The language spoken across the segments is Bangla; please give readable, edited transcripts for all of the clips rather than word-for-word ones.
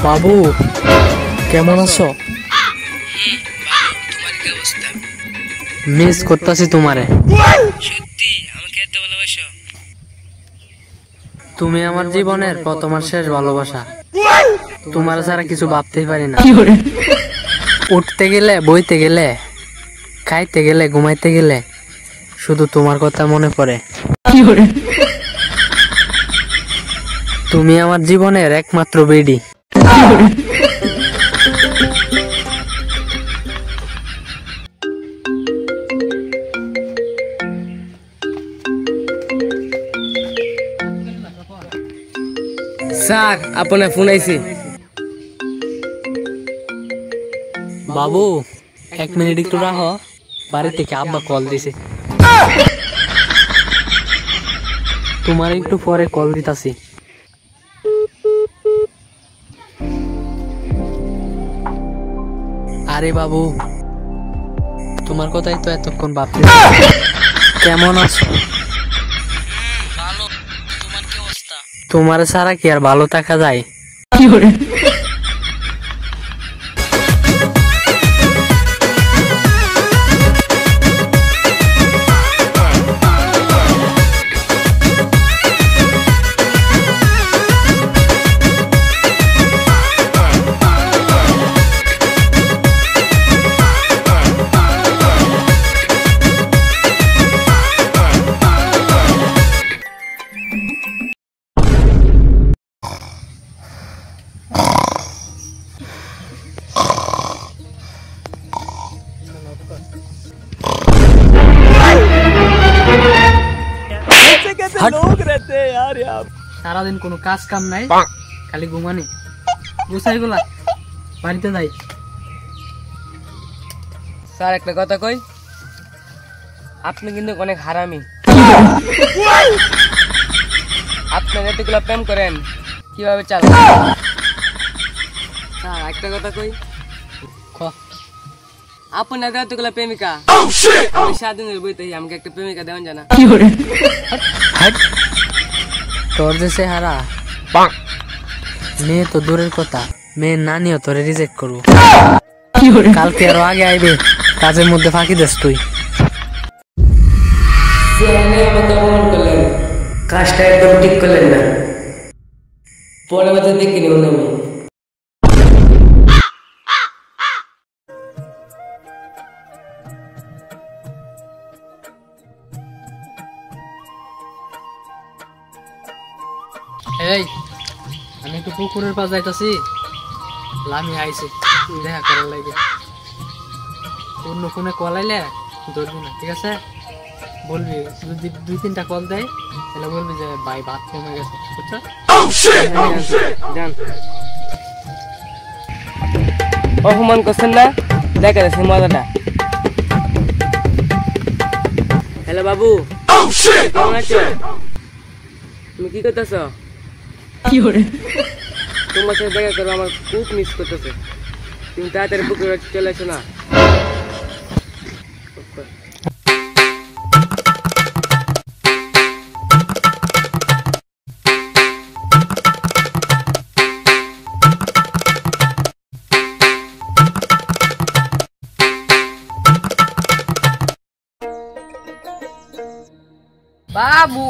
বাবু কেমন আছো? মিস করতেছি তোমারে। সত্যি আমাকে এত ভালোবাসো? তুমি আমার জীবনের প্রথম আর শেষ ভালোবাসা। তোমার ছাড়া কিছু ভাবতেই পারি না। উঠতে গেলে, বইতে গেলে, খাইতে গেলে, ঘুমাইতে গেলে শুধু তোমার কথা মনে পড়ে। তুমি আমার জীবনের একমাত্র বেডি। স্যার আপনার ফোন আইছে। বাবু 1 মিনিট একটু রাখো, বাড়ি থেকে আব্বা কল দিছে। তোমার একটু পরে কল দিতাছি। আরে বাবু, তোমার কথাই তো এতক্ষণ ভাবতে। কেমন আছো? ভালো। তোমার কি অবস্থা? তোমার ছাড়া কি আর ভালো থাকা যায়? लोग रहते हैं यार यहाँ। সারাদিন কোনো কাজ কাম নাই, খালি ঘুমানি। গুছাই গুলা বাড়িতে যাই। স্যার একটা কথা কই, আপনি কিন্তু অনেক হারামি। আপনার এতগুলো প্রেম করেন, কিভাবে চালান? স্যার একটা কথা কই, আপনার এতগুলো প্রেমিকা, আমি 7 দিনের বইতে আমাকে একটা প্রেমিকা দেওয়ান জানা। তোর যে চেহারা, মেয়ে তো দূরের কথা, মেয়ের নানিও তোরে রিজেক্ট করবো। কালকে আরো আগে আইবে, কাজের মধ্যে ফাঁকি দেস তুই। কাজটা একদম ঠিক করলেন না, পরে বছর দেখে নিব না আমি। এই আমি একটু পুকুরের পাশ যাইতাছি, লামি আইছে দেখা করার লাগে। অন্য ফোনে কল আইলে ধরবি না, ঠিক আছে? বলবি যদি 2-3টা কল দেয় তাহলে বলবি যে ভাই ভাত কমে গেছে, বুঝছো? জান অপমান করছেন না, দেখা যাচ্ছে মজাটা। হ্যালো বাবু, কেমন আছো? তুমি কি করতেছ? তোমার সাথে দেখা করবো, আমার খুব মিস করতেছে। তুমি তাড়াতাড়ি পুকুরে চলে এসো না। বাবু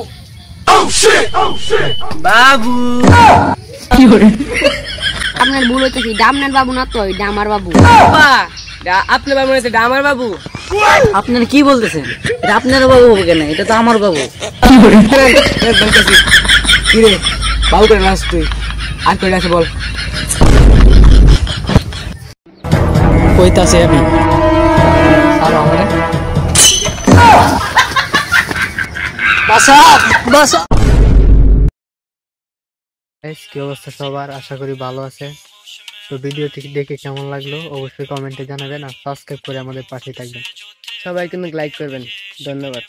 বাবু আপনার ভুল হইতেছে, ডামনার বাবু না তো, এটা আমার বাবু। আপনার বাবু হয়েছে আমার বাবু। আপনারা কি বলতেছেন? এটা আপনার বাবু হবে কেন? এটা তো আমার বাবু। কিরে বাবু করে নাচ তুই, আর করে আছে বল। কইতাছি আমি আর আমারে বাসা বাসা। কি অবস্থা সবার? আশা করি ভালো আছে। তো ভিডিওটি দেখে কেমন লাগলো অবশ্যই কমেন্টে জানাবেন, আর সাবস্ক্রাইব করে আমাদের পাশে থাকবেন। সবাই কিন্তু লাইক করবেন। ধন্যবাদ।